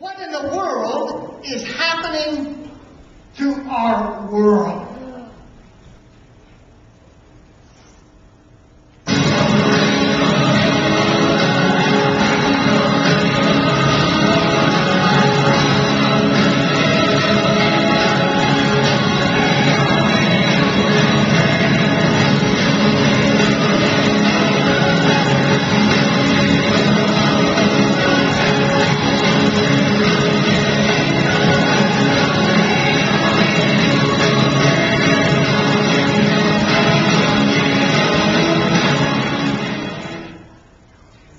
What in the world is happening to our world?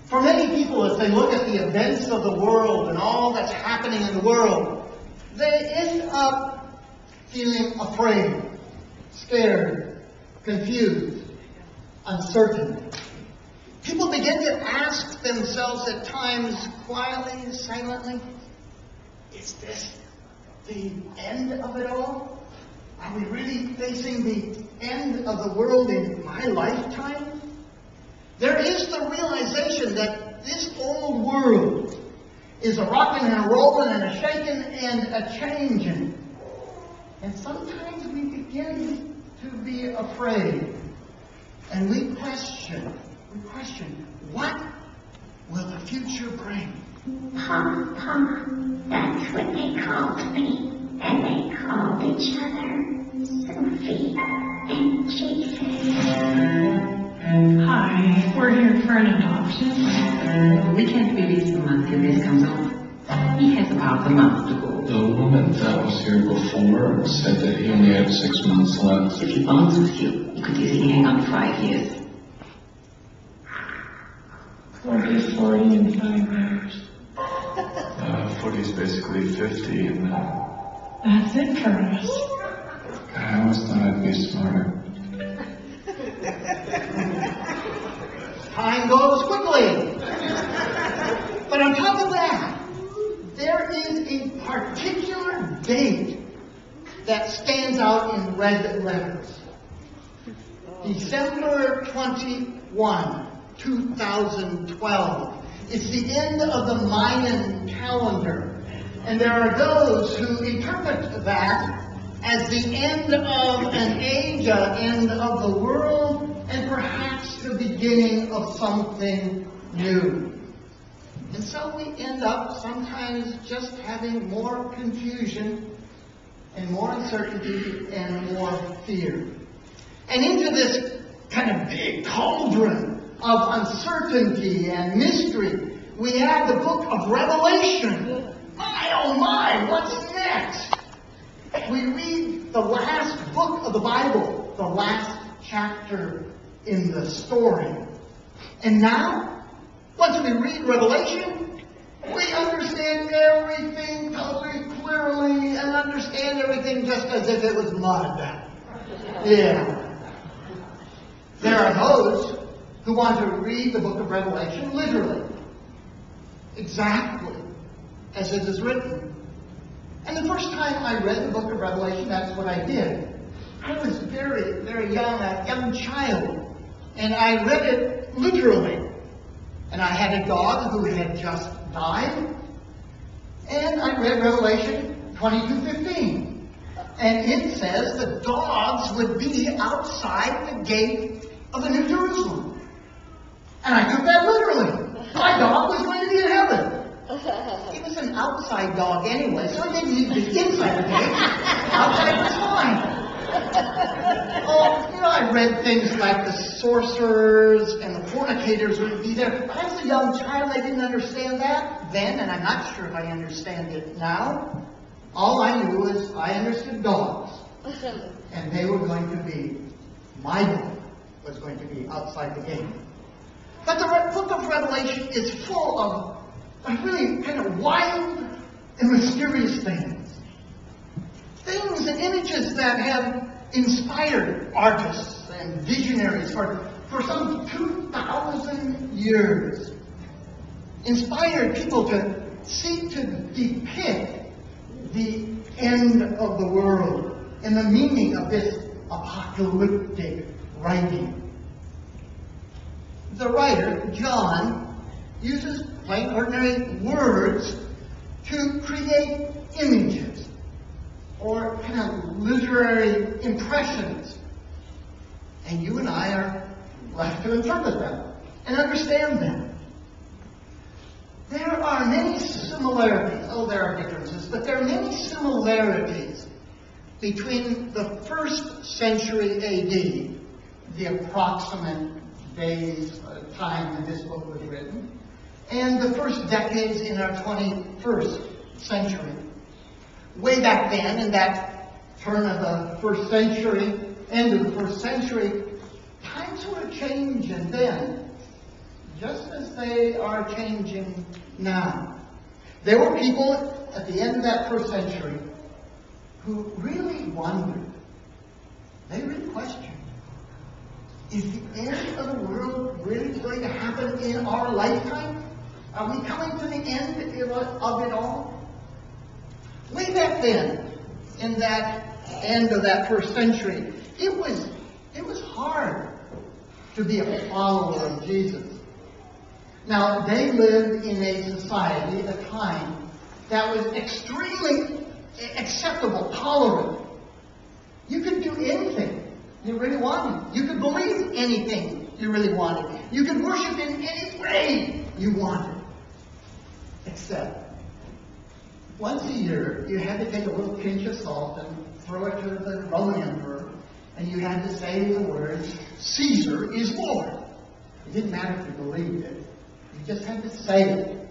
For many people, as they look at the events of the world and all that's happening in the world, they end up feeling afraid, scared, confused, uncertain. People begin to ask themselves at times, quietly, silently, is this the end of it all? Are we really facing the end of the world in my lifetime? There is the realization that this old world is a rocking and a rolling and a shaking and a changing. And sometimes we begin to be afraid. And we question, what will the future bring? Papa, that's what they called me. And they called each other Sophie and Jesus. Hi, we're here for an adoption. We can't release him until this comes off. He has about a month to go. The woman that was here before said that he only had 6 months left. If he bonds with you, he could easily hang on 5 years. 40 in 5 years. 40 is basically 50, and That's it for us. I always thought I'd be smarter. Time goes quickly. But on top of that, there is a particular date that stands out in red letters. December 21, 2012. It's the end of the Mayan calendar. And there are those who interpret that as the end of an age, an end of the world, and perhaps the beginning of something new. And so we end up sometimes just having more confusion and more uncertainty and more fear. And into this kind of big cauldron of uncertainty and mystery, we add the book of Revelation. My, oh my, what's next? We read the last book of the Bible, the last chapter in the story. And now, once we read Revelation, we understand everything totally clearly and understand everything just as if it was mud. Yeah. There are those who want to read the book of Revelation literally, exactly as it is written. And the first time I read the book of Revelation, that's what I did. I was very, very young, a young child. And I read it literally. And I had a dog who had just died. And I read Revelation 22:15. And it says the dogs would be outside the gate of the New Jerusalem. And I took that literally. My dog was going to be in heaven. He was an outside dog anyway, so I didn't need to be inside the gate. Outside was fine. I read things like the sorcerers and the fornicators would be there. But as a young child, I didn't understand that then, and I'm not sure if I understand it now. All I knew was I understood dogs. And they were going to be, my dog was going to be outside the gate. But the book of Revelation is full of really kind of wild and mysterious things. Things and images that have inspired artists and visionaries for some 2,000 years. Inspired people to seek to depict the end of the world and the meaning of this apocalyptic writing. The writer, John, uses plain, ordinary words to create images or kind of literary impressions. And you and I are left to interpret them and understand them. There are many similarities. Oh, there are differences, but there are many similarities between the first century A.D., the approximate days, time that this book was written, and the first decades in our 21st century. Way back then, in that turn of the first century, end of the first century, times were changing then, just as they are changing now. There were people at the end of that first century who really wondered. They really questioned. Is the end of the world really going to happen in our lifetime? Are we coming to the end of it all? Way back then, in that end of that first century, it was hard to be a follower of Jesus. Now, they lived in a society at a time that was extremely acceptable, tolerant. You could do anything you really wanted. You could believe anything you really wanted. You could worship in any way you wanted. Except, once a year, you had to take a little pinch of salt and throw it to the Roman emperor, and you had to say the words, "Caesar is Lord." It didn't matter if you believed it. You just had to say it.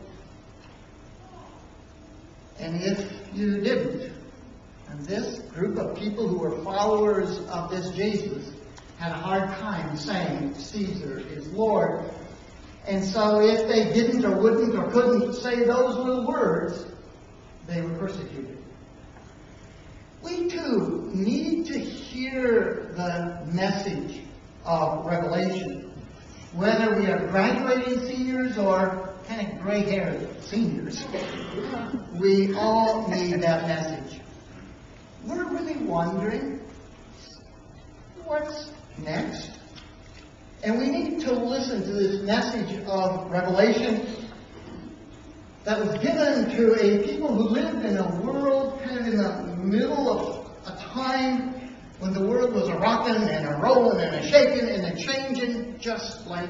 And if you didn't, and this group of people who were followers of this Jesus had a hard time saying Caesar is Lord. And so if they didn't or wouldn't or couldn't say those little words, they were persecuted. We too need to hear the message of Revelation. Whether we are graduating seniors or kind of gray-haired seniors, we all need that message. We're really wondering, what's next? And we need to listen to this message of Revelation that was given to a people who lived in a world kind of in the middle of a time when the world was a rocking and a rolling and a shaking and a changing just like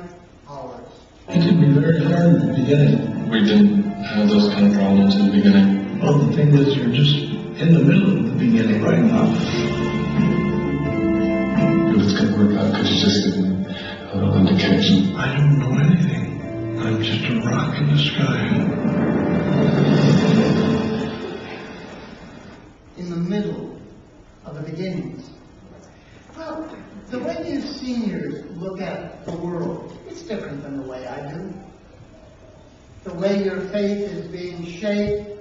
ours. It can be very hard in the beginning. We didn't have those kind of problems in the beginning. Well, the thing is, you're just in the middle of the beginning right now. If it's going to work out, because you just didn't have an indication. I don't know anything. I'm just a rock in the sky. In the middle of the beginnings. Well, the way you seniors look at the world, it's different than the way I do. The way your faith is being shaped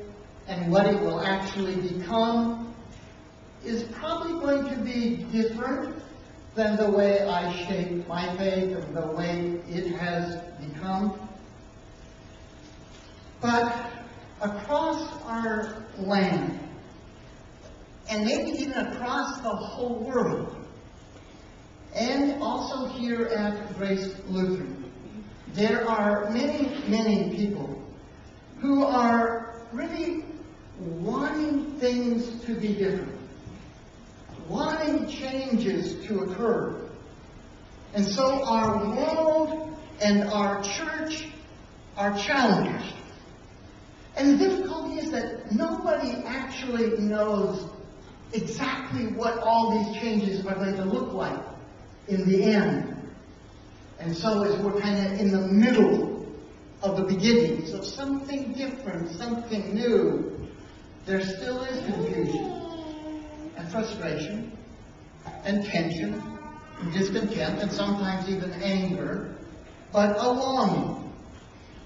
and what it will actually become is probably going to be different than the way I shape my faith and the way it has become. But across our land, and maybe even across the whole world, and also here at Grace Lutheran, there are many, many people who are really wanting things to be different, wanting changes to occur. And so our world and our church are challenged. And the difficulty is that nobody actually knows exactly what all these changes are going to look like in the end. And so as we're kind of in the middle of the beginnings of something different, something new, there still is confusion and frustration and tension and discontent and sometimes even anger, but a longing.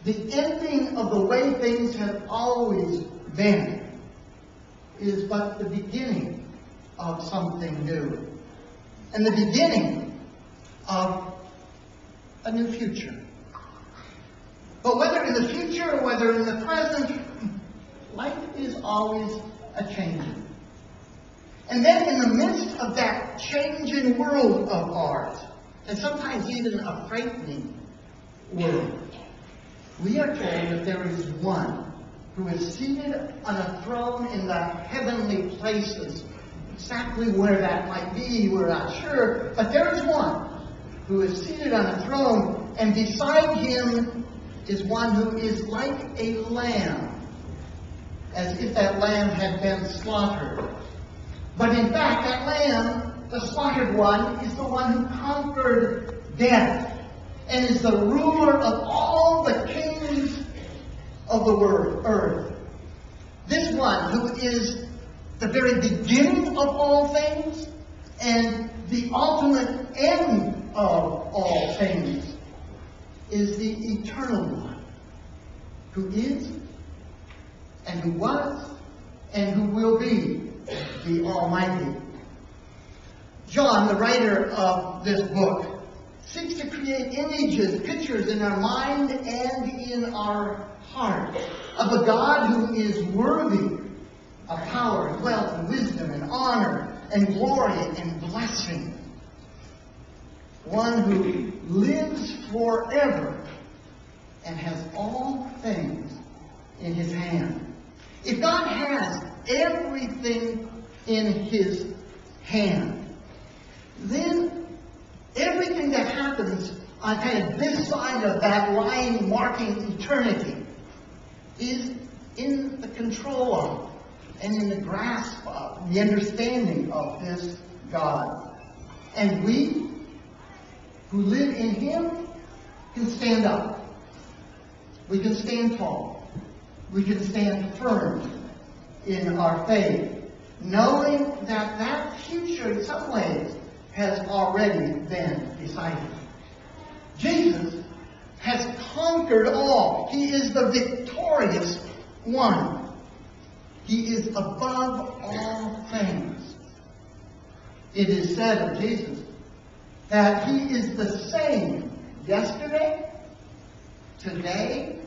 The ending of the way things have always been is but the beginning of something new and the beginning of a new future. But whether in the future or whether in the present, life is always a changing. And then in the midst of that changing world of ours, and sometimes even a frightening world, we are told that there is one who is seated on a throne in the heavenly places. Exactly where that might be, we're not sure. But there is one who is seated on a throne, and beside him is one who is like a lamb, as if that lamb had been slaughtered. But in fact, that lamb, the slaughtered one, is the one who conquered death and is the ruler of all the kings of the earth. This one who is the very beginning of all things and the ultimate end of all things is the eternal one, who is and who was and who will be the Almighty. John, the writer of this book, seeks to create images, pictures in our mind and in our heart of a God who is worthy of power and wealth and wisdom and honor and glory and blessing. One who lives forever and has all things in his hand. If God has everything in his hand, then everything that happens on kind of this side of that line marking eternity is in the control of and in the grasp of, the understanding of this God. And we who live in him can stand up. We can stand tall. We can stand firm in our faith, knowing that that future in some ways has already been decided. Jesus has conquered all. He is the victorious one. He is above all things. It is said of Jesus that he is the same yesterday, today,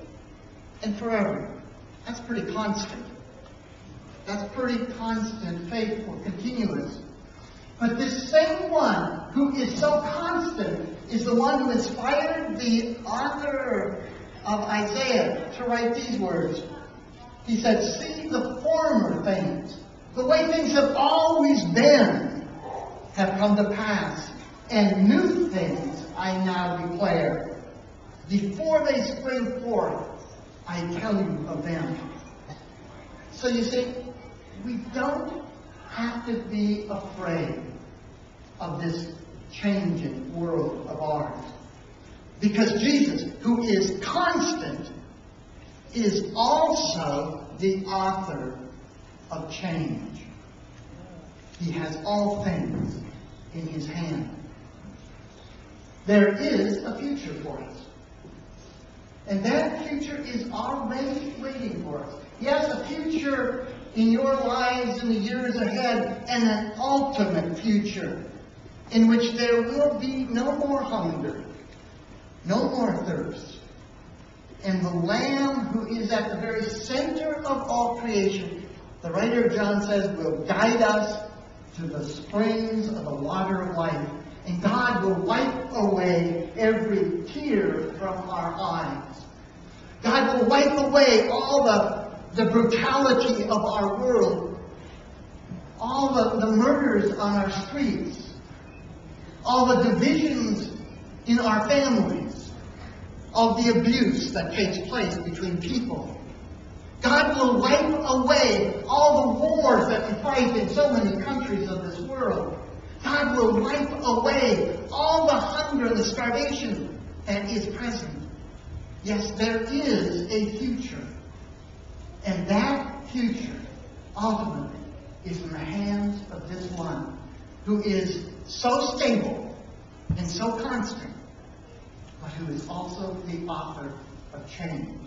and forever. That's pretty constant. That's pretty constant, faithful, continuous. But this same one who is so constant is the one who inspired the author of Isaiah to write these words. He said, "See, the former things, the way things have always been, have come to pass, and new things I now declare. Before they spring forth, I tell you of them." So you see, we don't have to be afraid of this changing world of ours. Because Jesus, who is constant, is also the author of change. He has all things in his hand. There is a future for us. And that future is already waiting for us. Yes, a future in your lives in the years ahead, and an ultimate future in which there will be no more hunger, no more thirst. And the Lamb who is at the very center of all creation, the writer of John says, will guide us to the springs of the water of life. And God will wipe away every tear from our eyes. God will wipe away all the brutality of our world, all the murders on our streets, all the divisions in our families, all the abuse that takes place between people. God will wipe away all the wars that we fight in so many countries of this world. God will wipe away all the hunger and the starvation that is present. Yes, there is a future. And that future, ultimately, is in the hands of this one who is so stable and so constant, but who is also the author of change.